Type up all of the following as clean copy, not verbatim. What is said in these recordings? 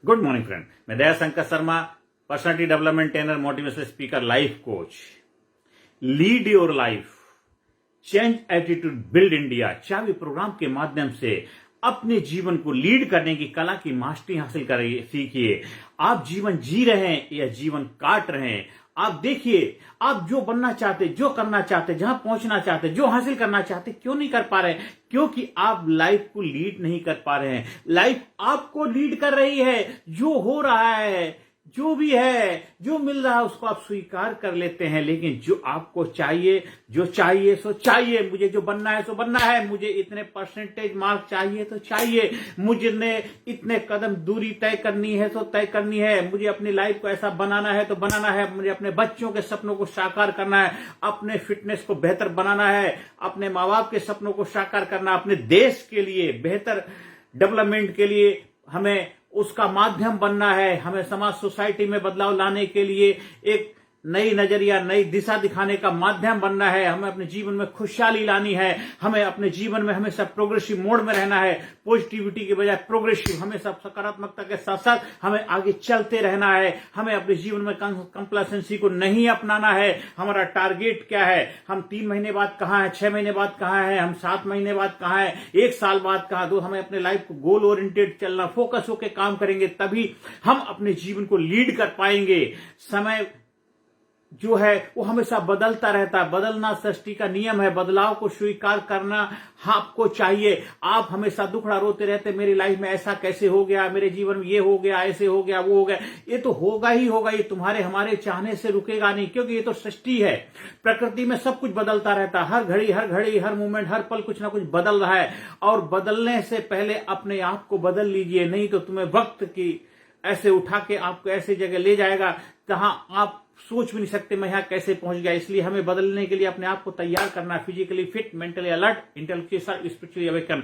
Good morning friend, मैं Daya Shankar Sharma, personality development trainer, motivational speaker, life coach. Lead your life, change attitude, build India चाबी programme के माध्यम से अपने जीवन को लीड करने की कला की मास्टरी हासिल करिए, सीखिए। आप जीवन जी रहे हैं या जीवन काट रहे हैं, आप देखिए, आप जो बनना चाहते, जो करना चाहते, जहां पहुंचना चाहते, जो हासिल करना चाहते, क्यों नहीं कर पा रहे हैं? क्योंकि आप लाइफ को लीड नहीं कर पा रहे हैं। लाइफ आपको लीड कर रही है। जो हो रहा है, जो भी है, जो मिल रहा है, उसको आप स्वीकार कर लेते हैं। लेकिन जो आपको चाहिए, जो चाहिए सो चाहिए। मुझे जो बनना है सो बनना है। मुझे इतने परसेंटेज मार्क चाहिए तो चाहिए। मुझे इतने कदम दूरी तय करनी है तो तय करनी है। मुझे अपनी लाइफ को ऐसा बनाना है तो बनाना है। मुझे अपने बच्चों के सपनों को साकार करना है, अपने फिटनेस को बेहतर बनाना है, अपने माँ बाप के सपनों को साकार करना, अपने देश के लिए बेहतर डेवलपमेंट के लिए हमें उसका माध्यम बनना है। हमें समाज सोसाइटी में बदलाव लाने के लिए एक नई नजरिया, नई दिशा दिखाने का माध्यम बनना है। हमें अपने जीवन में खुशहाली लानी है। हमें अपने जीवन में हमेशा प्रोग्रेसिव मोड में रहना है। पॉजिटिविटी के बजाय प्रोग्रेसिव, हमेशा सकारात्मकता के साथ साथ हमें आगे चलते रहना है। हमें अपने जीवन में कंप्लेसेंसी को नहीं अपनाना है। हमारा टारगेट क्या है? हम 3 महीने बाद कहां है, 6 महीने बाद कहां है, हम 7 महीने बाद कहां है, 1 साल बाद कहां। तो हमें अपने लाइफ को गोल ओरिएंटेड चलना, फोकस होकर काम करेंगे, तभी हम अपने जीवन को लीड कर पाएंगे। समय जो है वो हमेशा बदलता रहता है। बदलना सृष्टि का नियम है। बदलाव को स्वीकार करना आपको चाहिए। आप हमेशा दुखड़ा रोते रहते, मेरी लाइफ में ऐसा कैसे हो गया, मेरे जीवन में ये हो गया, ऐसे हो गया, वो हो गया। ये तो होगा ही होगा। ये तुम्हारे हमारे चाहने से रुकेगा नहीं, क्योंकि ये तो सृष्टि है। प्रकृति में सब कुछ बदलता रहता है। हर घड़ी, हर मोमेंट, हर पल कुछ ना कुछ बदल रहा है। और बदलने से पहले अपने आप को बदल लीजिए, नहीं तो तुम्हें वक्त की ऐसे उठा के आपको ऐसी जगह ले जाएगा जहां आप सोच भी नहीं सकते मैं यहां कैसे पहुंच गया। इसलिए हमें बदलने के लिए अपने आप को तैयार करना है। Physically fit, mentally alert, intellectually, spiritually awaken.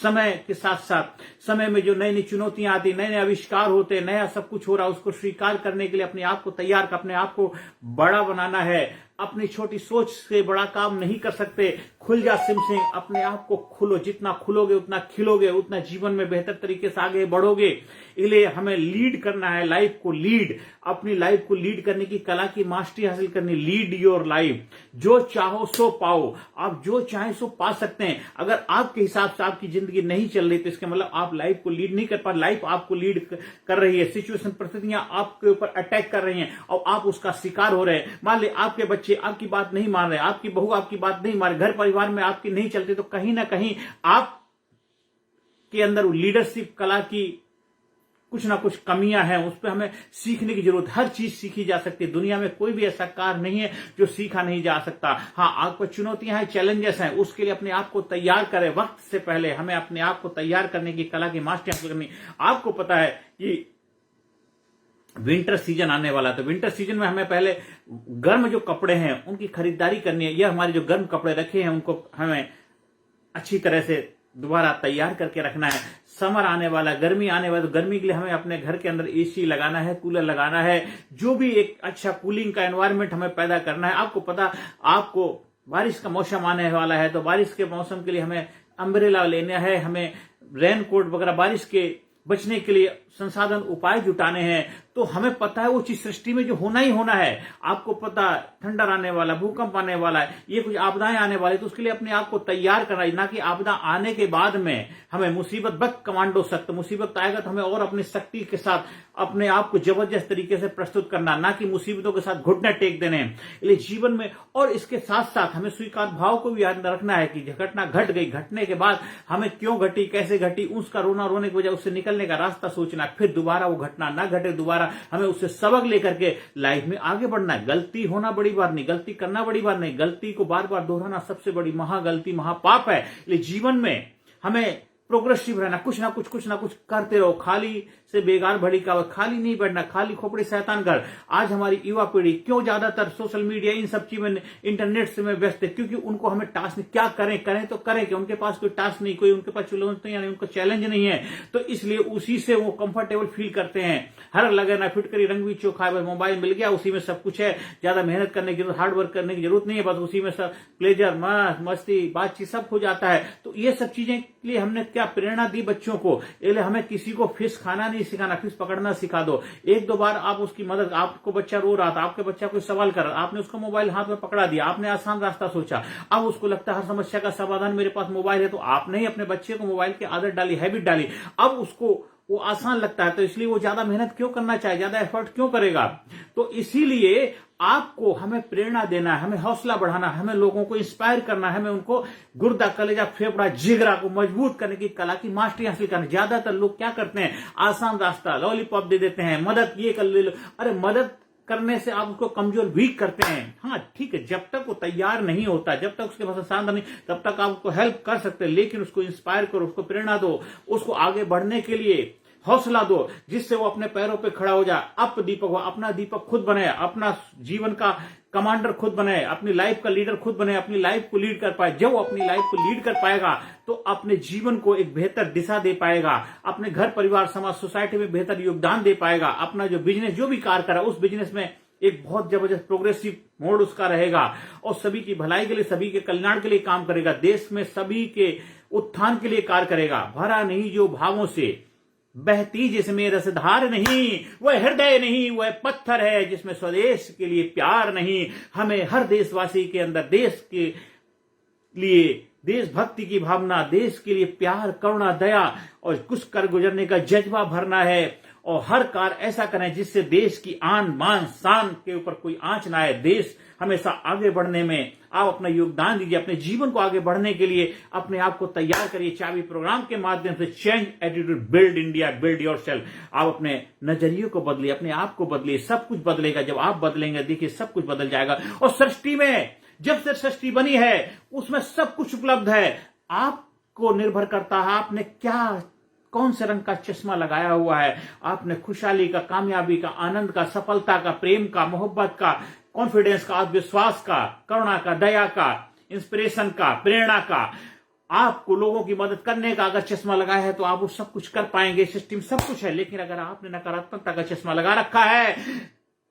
समय के साथ साथ समय में जो नई नई चुनौतियां आती, नए नए आविष्कार होते, नया सब कुछ हो रहा, उसको स्वीकार करने के लिए अपने आप को तैयार कर, अपने आप को बड़ा बनाना है। अपनी छोटी सोच से बड़ा काम नहीं कर सकते। खुल जा सिम सिंह, अपने आप को खुलो। जितना खुलोगे उतना खिलोगे, उतना जीवन में बेहतर तरीके से आगे बढ़ोगे। इसलिए हमें लीड करना है, लाइफ को लीड, अपनी लाइफ को लीड करने की कला की मास्टरी हासिल करनी। Lead your life. जो चाहो सो पाओ। आप जो चाहे सो पा सकते हैं। अगर आपके हिसाब से आपकी जिंदगी नहीं चल रही तो इसका मतलब आप लाइफ को लीड नहीं कर पा। लाइफ आपको लीड कर रही है। सिचुएशन, परिस्थितियां आपके ऊपर अटैक कर रही हैं और आप उसका शिकार हो रहे हैं। मान ले आपके बच्चे आपकी बात नहीं मान रहे, आपकी बहू आपकी बात नहीं मान रही, घर परिवार में आपकी नहीं चलती, तो कहीं ना कहीं आप के अंदर लीडरशिप कला की कुछ ना कुछ कमियां हैं। उस पर हमें सीखने की जरूरत। हर चीज सीखी जा सकती है। दुनिया में कोई भी ऐसा कार्य नहीं है जो सीखा नहीं जा सकता। हाँ, आपको चुनौतियां हैं, चैलेंजेस हैं, उसके लिए अपने आप को तैयार करें। वक्त से पहले हमें अपने आप को तैयार करने की कला की मास्टरी हासिल करनी। आपको पता है कि विंटर सीजन आने वाला, तो विंटर सीजन में हमें पहले गर्म जो कपड़े हैं उनकी खरीदारी करनी है। यह हमारे जो गर्म कपड़े रखे हैं उनको हमें अच्छी तरह से दोबारा तैयार करके रखना है। समर आने वाला, गर्मी आने वाला, तो गर्मी के लिए हमें अपने घर के अंदर एसी लगाना है, कूलर लगाना है। जो भी एक अच्छा कूलिंग का एनवायरनमेंट हमें पैदा करना है। आपको पता, आपको बारिश का मौसम आने वाला है, तो बारिश के मौसम के लिए हमें अम्ब्रेला लेना है, हमें रेन कोट वगैरह, बारिश के बचने के लिए संसाधन उपाय जुटाने हैं। तो हमें पता है वो चीज सृष्टि में जो होना ही होना है। आपको पता, ठंडर आने वाला, भूकंप आने वाला है, ये कुछ आपदाएं आने वाली, तो उसके लिए अपने आप को तैयार करना है। ना कि आपदा आने के बाद में हमें मुसीबत बक कमांडो सख्त, मुसीबत आएगा तो हमें और अपनी शक्ति के साथ अपने आप को जबरदस्त तरीके से प्रस्तुत करना, ना कि मुसीबतों के साथ घुटने टेक देने। इसलिए जीवन में, और इसके साथ साथ हमें स्वीकार भाव को भी याद रखना है कि घटना घट गई, घटने के बाद हमें क्यों घटी, कैसे घटी, उसका रोना रोने की बजाय उससे निकलने का रास्ता सोचना। फिर दोबारा वो घटना ना घटे, दोबारा हमें उससे सबक लेकर के लाइफ में आगे बढ़ना है। गलती होना बड़ी बात नहीं, गलती करना बड़ी बात नहीं, गलती को बार बार दोहराना सबसे बड़ी महागलती, महापाप है। इसलिए जीवन में हमें प्रोग्रेसिव रहना, कुछ ना कुछ करते रहो। खाली से बेगार भड़ी का, खाली नहीं बैठना, खाली खोपड़ी शैतान घर। आज हमारी युवा पीढ़ी क्यों ज्यादातर सोशल मीडिया, इन सब चीजों में, इंटरनेट से में व्यस्त है? क्योंकि उनको हमें टास्क क्या करें तो करें कि उनके पास कोई टास्क नहीं, कोई उनके पास चुनौती नहीं, उनको चैलेंज नहीं है। तो इसलिए उसी से वो कंफर्टेबल फील करते हैं। हर लगे ना फिटकरी, रंग भी चोखा है, मोबाइल मिल गया, उसी में सब कुछ है। ज्यादा मेहनत करने की जरूरत, हार्ड वर्क करने की जरूरत नहीं है, बस उसी में सब प्लेजर, मस्ती, बातचीत सब हो जाता है। तो ये सब चीजें लिए हमने क्या प्रेरणा दी बच्चों को, इसलिए हमें किसी को फिश खाना नहीं सिखाना, फिश पकड़ना सिखा दो। एक दो बार आप उसकी मदद, आपको बच्चा रो रहा था, आपके बच्चा कोई सवाल कर रहा, आपने उसको मोबाइल हाथ में पकड़ा दिया, आपने आसान रास्ता सोचा, अब उसको लगता है हर समस्या का समाधान मेरे पास मोबाइल है, तो आपने ही अपने बच्चे को मोबाइल की आदत डाली, हैबिट डाली, अब उसको वो आसान लगता है, तो इसलिए वो ज्यादा मेहनत क्यों करना चाहे, ज्यादा एफर्ट क्यों करेगा। तो इसीलिए आपको हमें प्रेरणा देना है, हमें हौसला बढ़ाना है, हमें लोगों को इंस्पायर करना है, हमें उनको गुर्दा, कलेजा, फेफड़ा, जिगरा को मजबूत करने की कला की मास्टरी हासिल करना। ज्यादातर लोग क्या करते हैं, आसान रास्ता, लॉलीपॉप दे देते हैं, मदद ये कर ले लो। अरे मदद करने से आप उसको कमजोर, वीक करते हैं। हाँ ठीक है, जब तक वो तैयार नहीं होता, जब तक उसके पास आसान नहीं, तब तक आप उसको हेल्प कर सकते हैं, लेकिन उसको इंस्पायर करो, उसको प्रेरणा दो, उसको आगे बढ़ने के लिए हौसला दो, जिससे वो अपने पैरों पे खड़ा हो जाए। अप दीपक हो, अपना दीपक खुद बने, अपना जीवन का कमांडर खुद बने, अपनी लाइफ का लीडर खुद बने, अपनी लाइफ को लीड कर पाए। जब वो अपनी लाइफ को लीड कर पाएगा तो अपने जीवन को एक बेहतर दिशा दे पाएगा, अपने घर, परिवार, समाज, सोसाइटी में बेहतर योगदान दे पाएगा। अपना जो बिजनेस, जो भी कार्य करा, उस बिजनेस में एक बहुत जबरदस्त प्रोग्रेसिव मोड उसका रहेगा और सभी की भलाई के लिए, सभी के कल्याण के लिए काम करेगा, देश में सभी के उत्थान के लिए कार्य करेगा। भरा नहीं जो भावों से, बहती जिसमें रसधार नहीं, वह हृदय नहीं, वह पत्थर है जिसमें स्वदेश के लिए प्यार नहीं। हमें हर देशवासी के अंदर देश के लिए देशभक्ति की भावना, देश के लिए प्यार, करुणा, दया और कुछ कर गुजरने का जज्बा भरना है और हर कार्य ऐसा करें जिससे देश की आन, मान, शान के ऊपर कोई आंच ना आए। देश हमेशा आगे बढ़ने में आप अपना योगदान दीजिए। अपने जीवन को आगे बढ़ने के लिए अपने आप को तैयार करिए। चाबी प्रोग्राम के माध्यम से change attitude, build India, build yourself. आप अपने नजरिए को बदलिए, अपने आप को बदलिए, सब कुछ बदलेगा। जब आप बदलेंगे, देखिए सब कुछ बदल जाएगा। और सृष्टि में, जब से सृष्टि बनी है, उसमें सब कुछ उपलब्ध है। आपको निर्भर करता है आपने क्या, कौन से रंग का चश्मा लगाया हुआ है। आपने खुशहाली का, कामयाबी का, आनंद का, सफलता का, प्रेम का, मोहब्बत का, कॉन्फिडेंस का, आत्मविश्वास का, करुणा का, दया का, इंस्पिरेशन का, प्रेरणा का, आपको लोगों की मदद करने का अगर चश्मा लगाया है तो आप वो सब कुछ कर पाएंगे। सिस्टम सब कुछ है, लेकिन अगर आपने नकारात्मकता का चश्मा लगा रखा है,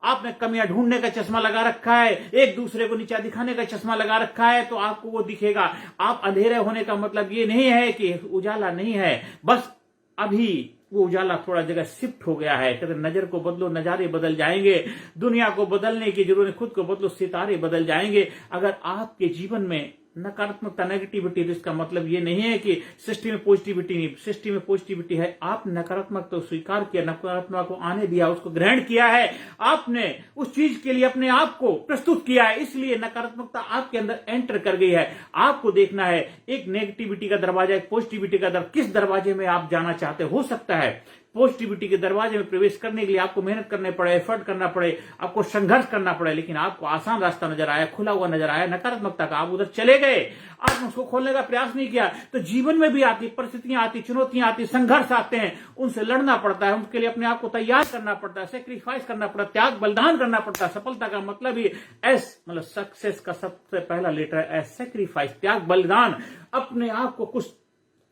आपने कमियां ढूंढने का चश्मा लगा रखा है, एक दूसरे को नीचा दिखाने का चश्मा लगा रखा है, तो आपको वो दिखेगा। आप अंधेरे होने का मतलब ये नहीं है कि उजाला नहीं है, बस अभी वो उजाला थोड़ा जगह शिफ्ट हो गया है। कहते नजर को बदलो, नजारे बदल जाएंगे। दुनिया को बदलने की जरूरत, खुद को बदलो, सितारे बदल जाएंगे। अगर आपके जीवन में नकारात्मकता, नेगेटिविटी, तो इसका मतलब ये नहीं है कि सृष्टि में पॉजिटिविटी नहीं, सृष्टि में पॉजिटिविटी है। आप नकारात्मक तो स्वीकार किया, नकारात्मक को आने दिया, उसको ग्रहण किया है, आपने उस चीज के लिए अपने आप को प्रस्तुत किया है, इसलिए नकारात्मकता आपके अंदर एंटर कर गई है। आपको देखना है एक नेगेटिविटी का दरवाजा, एक पॉजिटिविटी का दरवाजा, किस दरवाजे में आप जाना चाहते हो सकता है पॉजिटिविटी के दरवाजे में प्रवेश करने के लिए आपको मेहनत करने पड़े, एफर्ट करना पड़े, आपको संघर्ष करना पड़े, लेकिन आपको आसान रास्ता नजर आया, खुला हुआ नजर आया नकारात्मकता का, आप उधर चले गए, आपने उसको खोलने का प्रयास नहीं किया। तो जीवन में भी आती परिस्थितियां, आती चुनौतियां आती, संघर्ष आते हैं, उनसे लड़ना पड़ता है, उनके लिए अपने आप को तैयार करना पड़ता है, सेक्रीफाइस करना पड़ता है, त्याग बलिदान करना पड़ता है। सफलता का मतलब ही एस, मतलब सक्सेस का सबसे पहला लेटर है एस, सेक्रीफाइस, त्याग बलिदान। अपने आप को कुछ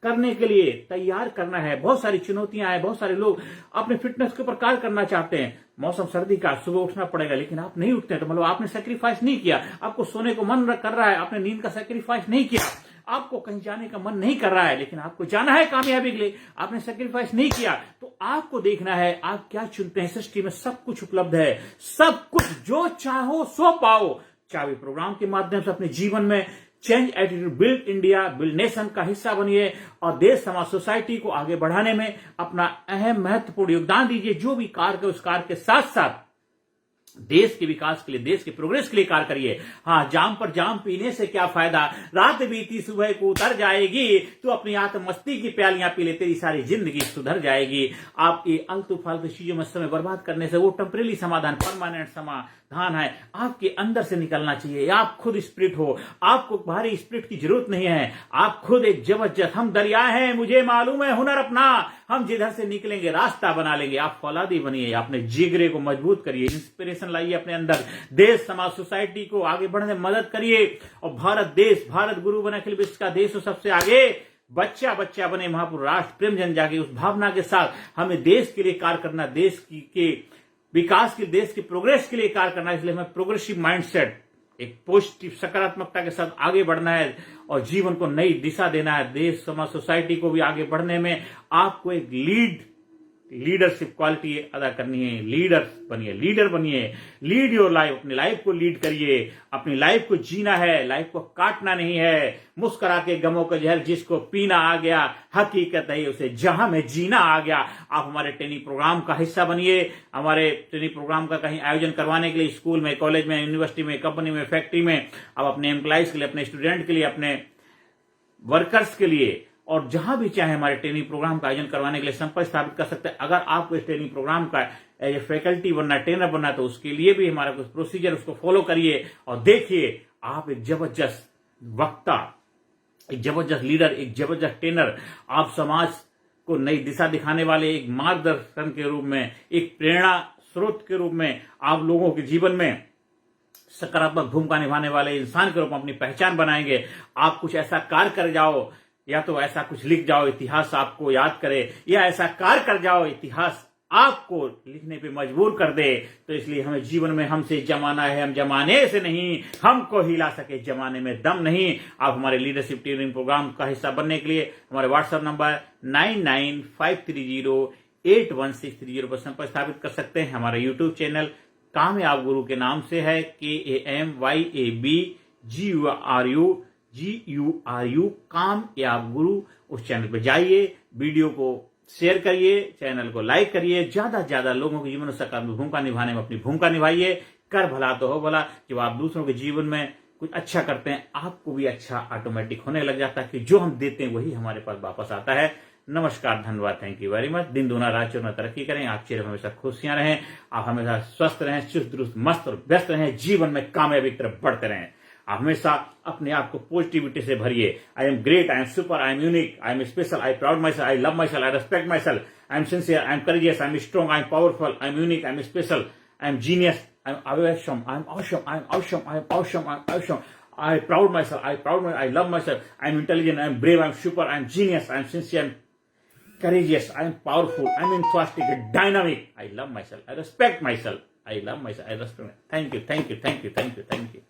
करने के लिए तैयार करना है। बहुत सारी चुनौतियां हैं, बहुत सारे लोग अपने फिटनेस के ऊपर कार्य करना चाहते हैं। मौसम सर्दी का, सुबह उठना पड़ेगा, लेकिन आप नहीं उठते, तो मतलब आपने सेक्रीफाइस नहीं किया। आपको सोने को मन कर रहा है, आपने नींद का सेक्रीफाइस नहीं किया। आपको कहीं जाने का मन नहीं कर रहा है, लेकिन आपको जाना है कामयाबी के लिए, आपने सेक्रीफाइस नहीं किया। तो आपको देखना है आप क्या चुनते हैं। सृष्टि में सब कुछ उपलब्ध है, सब कुछ, जो चाहो सो पाओ। चाबी प्रोग्राम के माध्यम से अपने जीवन में change attitude, build India, build nation का हिस्सा बनिए और देश, समाज, सोसाइटी को आगे बढ़ाने में अपना अहम महत्वपूर्ण योगदान दीजिए। जो भी कार्य उस कार्य के साथ साथ देश के विकास के लिए, देश के प्रोग्रेस के लिए कार्य करिए। हाँ, जाम पर जाम पीने से क्या फायदा, रात बीती सुबह को उतर जाएगी, तो अपनी आत्मस्ती की प्यालियां पी ले, तेरी सारी जिंदगी सुधर जाएगी। आप ये आलतू फालतू चीजों में समय बर्बाद करने से वो टेम्परेरी समाधान, परमानेंट समाधान है, आपके अंदर से निकलना चाहिए। आप खुद स्पिरिट हो, आपको बाहरी स्पिरिट की जरूरत नहीं है। आप खुद एक जबरदस्त, हम दरिया हैं, मुझे मालूम है हुनर अपना, हम जिधर से निकलेंगे रास्ता बना लेंगे। आप फौलादी बनिए, अपने जिगरे को मजबूत करिए, इंस्पिरेशन लाइए अपने अंदर, देश, समाज, सोसाइटी को आगे बढ़ने में मदद करिए। और भारत देश, भारत गुरु बने अखिल विश्व का देश हो सबसे आगे, बच्चा बच्चा बने महापुरुष, राष्ट्र प्रेम जन जागे। उस भावना के साथ हमें देश के लिए कार्य करना, देश के विकास के, देश के प्रोग्रेस के लिए कार्य करना। इसलिए हमें प्रोग्रेसिव माइंडसेट एक पॉजिटिव सकारात्मकता के साथ आगे बढ़ना है और जीवन को नई दिशा देना है, देश समाज सोसाइटी को भी आगे बढ़ने में आपको एक लीडरशिप क्वालिटी अदा करनी है। लीडर बनिए, लीड योर लाइफ, अपनी लाइफ को लीड करिए, अपनी लाइफ को जीना है, लाइफ को काटना नहीं है। मुस्कुरा के गमों का जहर जिसको पीना आ गया, हकीकत है उसे जहां में जीना आ गया। आप हमारे ट्रेनिंग प्रोग्राम का हिस्सा बनिए। हमारे ट्रेनिंग प्रोग्राम का कहीं आयोजन करवाने के लिए स्कूल में, कॉलेज में, यूनिवर्सिटी में, कंपनी में, फैक्ट्री में, आप अपने एम्प्लॉइज के लिए, अपने स्टूडेंट के लिए, अपने वर्कर्स के लिए और जहां भी चाहे हमारे ट्रेनिंग प्रोग्राम का आयोजन करवाने के लिए संपर्क स्थापित कर सकते हैं। अगर आपको इस ट्रेनिंग प्रोग्राम का एज ए फैकल्टी बनना, ट्रेनर बनना, तो उसके लिए भी हमारा कुछ प्रोसीजर, उसको फॉलो करिए और देखिए आप एक जबरदस्त वक्ता, एक जबरदस्त लीडर, एक जबरदस्त ट्रेनर, आप समाज को नई दिशा दिखाने वाले एक मार्गदर्शन के रूप में, एक प्रेरणा स्रोत के रूप में, आप लोगों के जीवन में सकारात्मक भूमिका निभाने वाले इंसान के रूप में अपनी पहचान बनाएंगे। आप कुछ ऐसा कार्य कर जाओ, या तो ऐसा कुछ लिख जाओ इतिहास आपको याद करे, या ऐसा कार्य कर जाओ इतिहास आपको लिखने पे मजबूर कर दे। तो इसलिए हमें जीवन में हमसे जमाना है, हम जमाने से नहीं, हमको हिला सके जमाने में दम नहीं। आप हमारे लीडरशिप ट्रेनिंग प्रोग्राम का हिस्सा बनने के लिए हमारे व्हाट्सएप नंबर 9953081630 पर संपर्क स्थापित कर सकते हैं। हमारा यूट्यूब चैनल कामयाब गुरु के नाम से है, KAMYABGURU कामयाब गुरु। उस चैनल पे जाइए, वीडियो को शेयर करिए, चैनल को लाइक करिए, ज्यादा से ज्यादा लोगों के जीवन में सकारात्मक भूमिका निभाने में अपनी भूमिका निभाइए। कर भला तो हो भला। जब आप दूसरों के जीवन में कुछ अच्छा करते हैं, आपको भी अच्छा ऑटोमेटिक होने लग जाता है कि जो हम देते हैं वही हमारे पास वापस आता है। नमस्कार, धन्यवाद, थैंक यू वेरी मच। दिन दूना रात चौगुना तरक्की करें, आप चेहरे हमेशा खुशियां रहें, आप हमेशा स्वस्थ रहें, चुस्त दुरुस्त मस्त और व्यस्त रहें, जीवन में कामयाबी की तरफ बढ़ते रहें। आप हमेशा अपने आप को पॉजिटिविटी से भरिए। I am great, I am super, I am unique, I am special, I proud my self, I love my self, I respect my self, I am sincere, I am courageous, I am strong, I am powerful, I am unique, I am special, I am genius, I am awesome, I am awesome, I am awesome, I am awesome, I am awesome. I proud myself, I love myself, I am intelligent, I am brave, I am super, I am genius, I am sincere, I am courageous, I am powerful, I am enthusiastic, dynamic. I love myself, I respect myself, I love myself, I respect myself. Thank you, thank you, thank you, thank you, thank you.